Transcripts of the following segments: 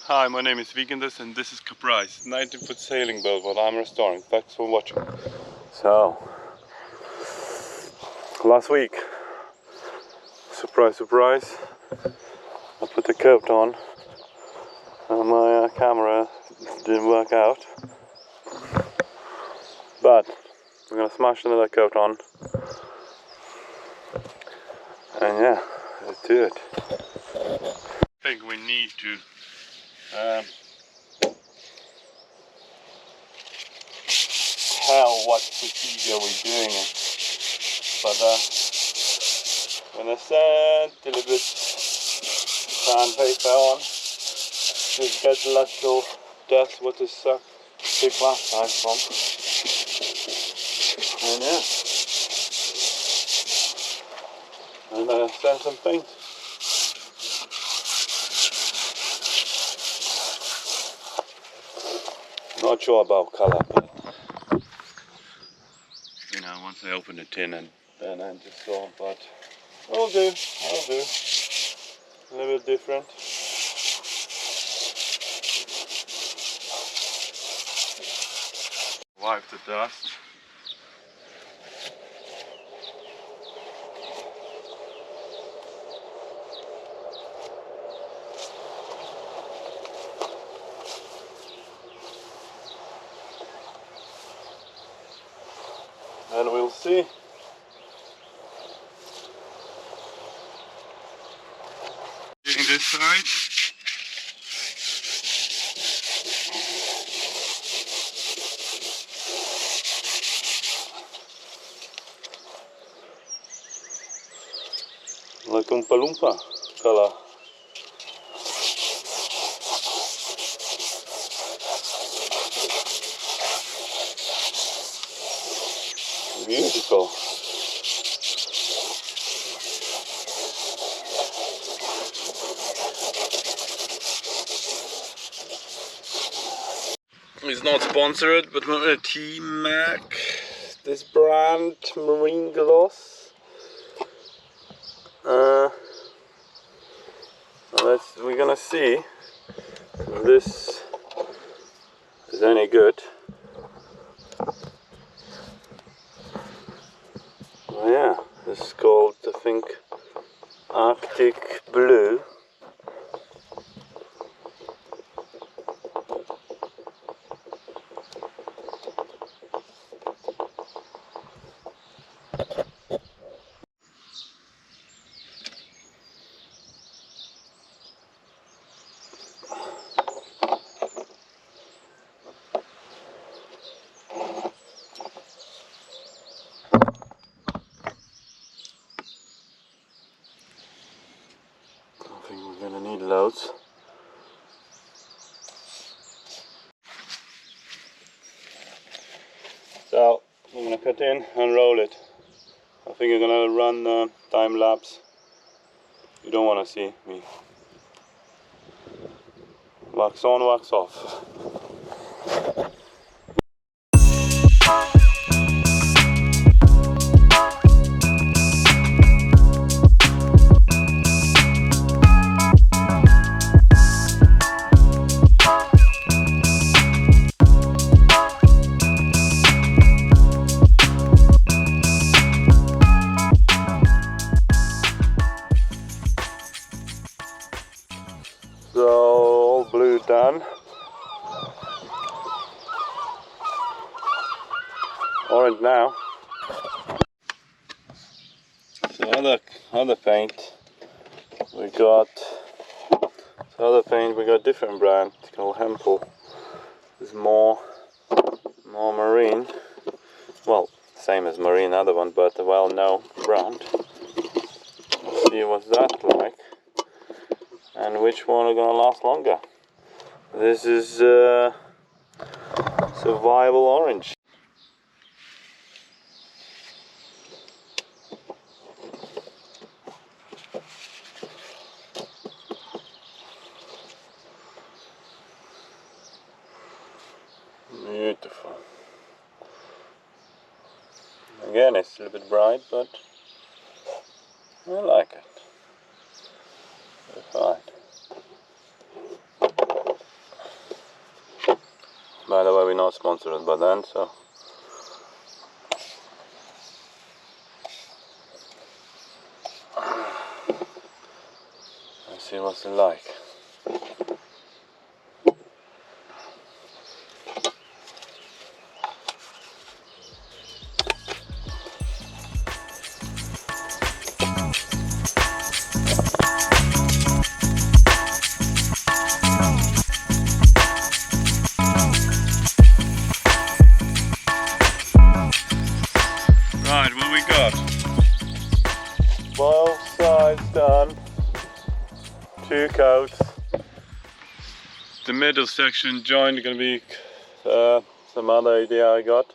Hi, my name is Vigendes and this is Caprice, 19-foot sailing boat what I'm restoring. Thanks for watching. So, last week, surprise, surprise, I put the coat on and my camera didn't work out. But we're gonna smash another coat on. And yeah, let's do it. I think we need to tell what procedure we're doing it. But when I sand a little bit sandpaper on, just get a little dust what is big last time from. And yeah, and sand some paint. Not sure about color, but you know, once I open the tin and then I just saw, but I'll do. A little bit different. Wipe the dust. And we'll see. Doing this side. Like Oompa Loompa color. Beautiful. It's not sponsored, but T-Mac, this brand, marine gloss. We're gonna see if this is any good. Oh yeah, this is called, I think, Arctic Blue. I think we're gonna need loads. So I'm gonna cut in and roll it. I think I'm gonna run time lapse. You don't wanna see me. Wax on, wax off. So all blue done. Orange now. So other paint we got. Different brand. It's called Hempel. It's more marine. Well, same as marine, other one, but a well-known brand. Let's see what's that like. And which one are gonna last longer. This is Survival Orange. Beautiful. Again, it's a little bit bright, but I like it. It's fine. By the way, we're not sponsored by them, so. Let's see what's it like. Right, what we got? Both sides done. 2 coats. The middle section joint gonna be some other idea I got.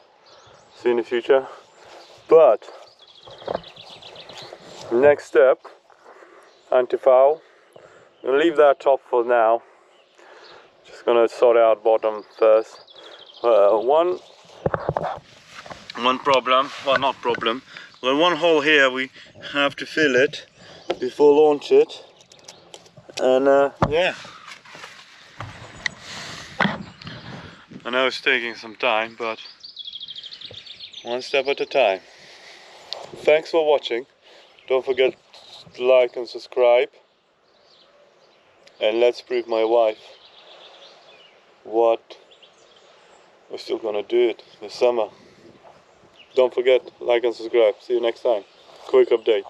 See in the future. But next step, anti-foul. I'm gonna leave that top for now. Just gonna sort out bottom first. One problem, well not problem, well one hole here we have to fill it before launch it, and yeah. I know it's taking some time, but one step at a time. Thanks for watching. Don't forget to like and subscribe, and let's prove my wife what we're still gonna do it this summer. Don't forget, like and subscribe. See you next time. Quick update.